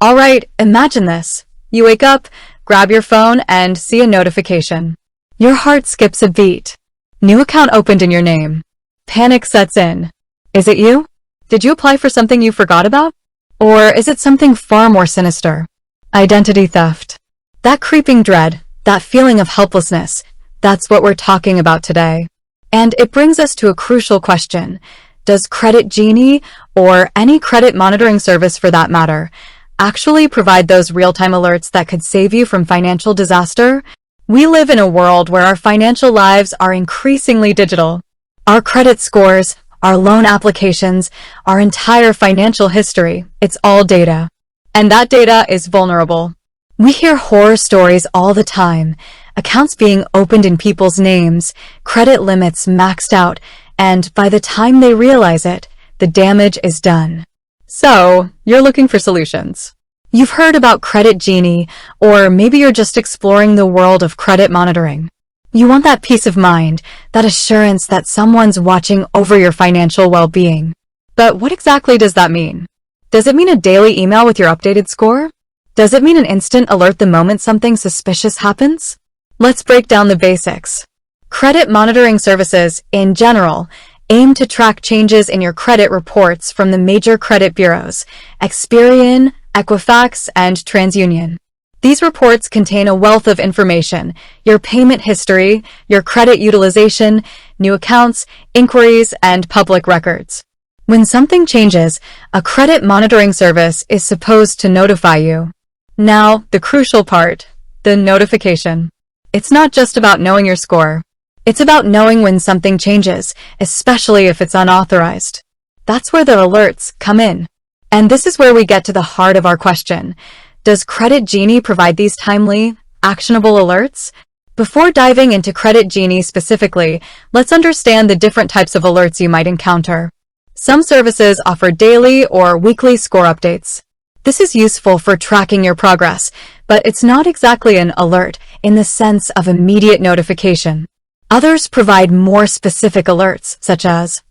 All right, imagine this. You wake up, grab your phone, and see a notification. Your heart skips a beat. New account opened in your name. Panic sets in. Is it you? Did you apply for something you forgot about? Or is it something far more sinister? Identity theft. That creeping dread, that feeling of helplessness, that's what we're talking about today. And it brings us to a crucial question. Does Credit Genie, or any credit monitoring service for that matter, actually provide those real-time alerts that could save you from financial disaster? We live in a world where our financial lives are increasingly digital. Our credit scores, our loan applications, our entire financial history, it's all data. And that data is vulnerable. We hear horror stories all the time, accounts being opened in people's names, credit limits maxed out, and by the time they realize it, the damage is done. So, you're looking for solutions. You've heard about Credit Genie, or maybe you're just exploring the world of credit monitoring. You want that peace of mind, that assurance that someone's watching over your financial well-being. But what exactly does that mean? Does it mean a daily email with your updated score? Does it mean an instant alert the moment something suspicious happens? Let's break down the basics. Credit monitoring services, in general, aim to track changes in your credit reports from the major credit bureaus, Experian, Equifax, and TransUnion. These reports contain a wealth of information: your payment history, your credit utilization, new accounts, inquiries, and public records. When something changes, a credit monitoring service is supposed to notify you. Now, the crucial part, the notification. It's not just about knowing your score. It's about knowing when something changes, especially if it's unauthorized. That's where the alerts come in. And this is where we get to the heart of our question. Does Credit Genie provide these timely, actionable alerts? Before diving into Credit Genie specifically, let's understand the different types of alerts you might encounter. Some services offer daily or weekly score updates. This is useful for tracking your progress, but it's not exactly an alert in the sense of immediate notification. Others provide more specific alerts, such as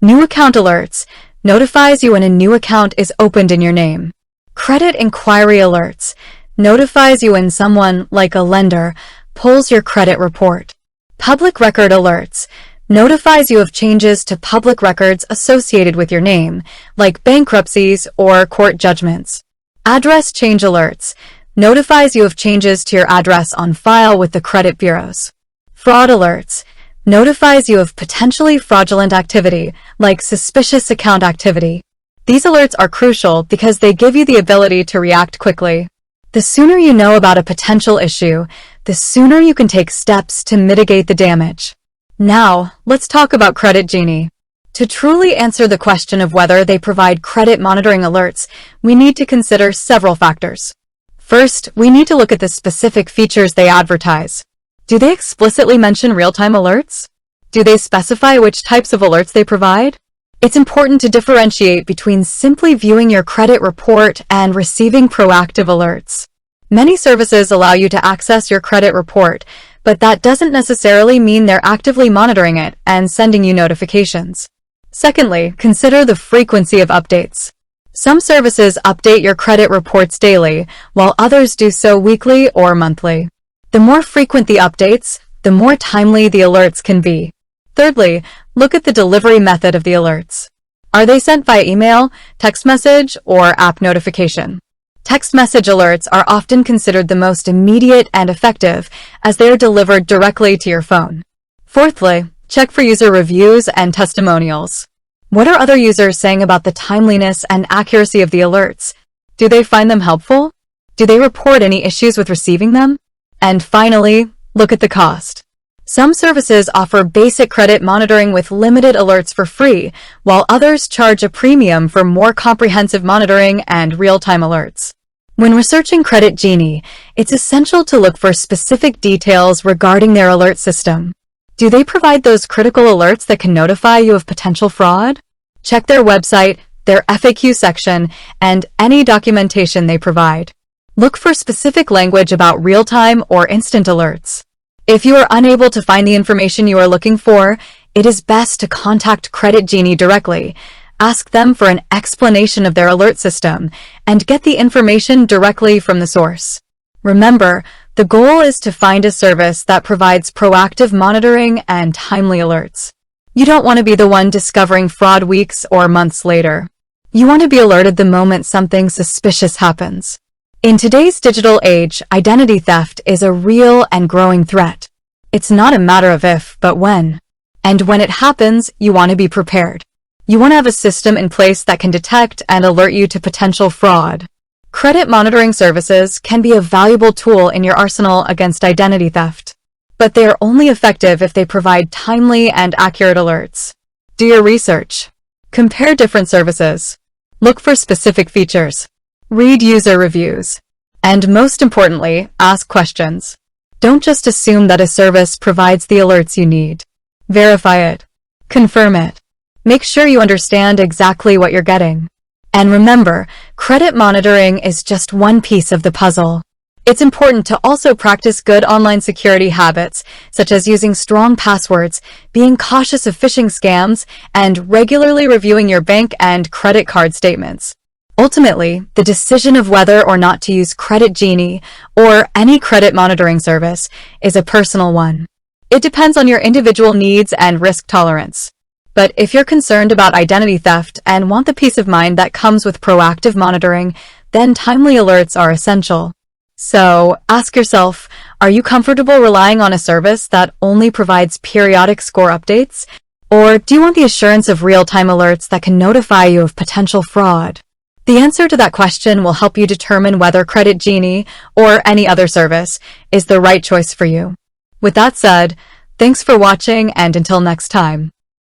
New Account Alerts, notifies you when a new account is opened in your name. Credit Inquiry Alerts, notifies you when someone, like a lender, pulls your credit report. Public Record Alerts, notifies you of changes to public records associated with your name, like bankruptcies or court judgments. Address Change Alerts, notifies you of changes to your address on file with the credit bureaus. Fraud Alerts, notifies you of potentially fraudulent activity, like suspicious account activity. These alerts are crucial because they give you the ability to react quickly. The sooner you know about a potential issue, the sooner you can take steps to mitigate the damage. Now, let's talk about Credit Genie. To truly answer the question of whether they provide credit monitoring alerts, we need to consider several factors. First, we need to look at the specific features they advertise. Do they explicitly mention real-time alerts? Do they specify which types of alerts they provide? It's important to differentiate between simply viewing your credit report and receiving proactive alerts. Many services allow you to access your credit report, but that doesn't necessarily mean they're actively monitoring it and sending you notifications. Secondly, consider the frequency of updates. Some services update your credit reports daily, while others do so weekly or monthly. The more frequent the updates, the more timely the alerts can be. Thirdly, look at the delivery method of the alerts. Are they sent via email, text message, or app notification? Text message alerts are often considered the most immediate and effective, as they are delivered directly to your phone. Fourthly, check for user reviews and testimonials. What are other users saying about the timeliness and accuracy of the alerts? Do they find them helpful? Do they report any issues with receiving them? And finally, look at the cost. Some services offer basic credit monitoring with limited alerts for free, while others charge a premium for more comprehensive monitoring and real-time alerts. When researching Credit Genie, it's essential to look for specific details regarding their alert system. Do they provide those critical alerts that can notify you of potential fraud? Check their website, their FAQ section, and any documentation they provide. Look for specific language about real-time or instant alerts. If you are unable to find the information you are looking for, it is best to contact Credit Genie directly, Ask them for an explanation of their alert system and get the information directly from the source. Remember, the goal is to find a service that provides proactive monitoring and timely alerts. You don't want to be the one discovering fraud weeks or months later. You want to be alerted the moment something suspicious happens. In today's digital age, identity theft is a real and growing threat. It's not a matter of if, but when. And when it happens, you want to be prepared. You want to have a system in place that can detect and alert you to potential fraud. Credit monitoring services can be a valuable tool in your arsenal against identity theft, but they are only effective if they provide timely and accurate alerts. Do your research. Compare different services. Look for specific features. Read user reviews. And most importantly, ask questions. Don't just assume that a service provides the alerts you need. Verify it. Confirm it. Make sure you understand exactly what you're getting. And remember, credit monitoring is just one piece of the puzzle. It's important to also practice good online security habits, such as using strong passwords, being cautious of phishing scams, and regularly reviewing your bank and credit card statements. Ultimately, the decision of whether or not to use Credit Genie or any credit monitoring service is a personal one. It depends on your individual needs and risk tolerance. But if you're concerned about identity theft and want the peace of mind that comes with proactive monitoring, then timely alerts are essential. So, ask yourself, are you comfortable relying on a service that only provides periodic score updates? Or do you want the assurance of real-time alerts that can notify you of potential fraud? The answer to that question will help you determine whether Credit Genie or any other service is the right choice for you. With that said, thanks for watching, and until next time.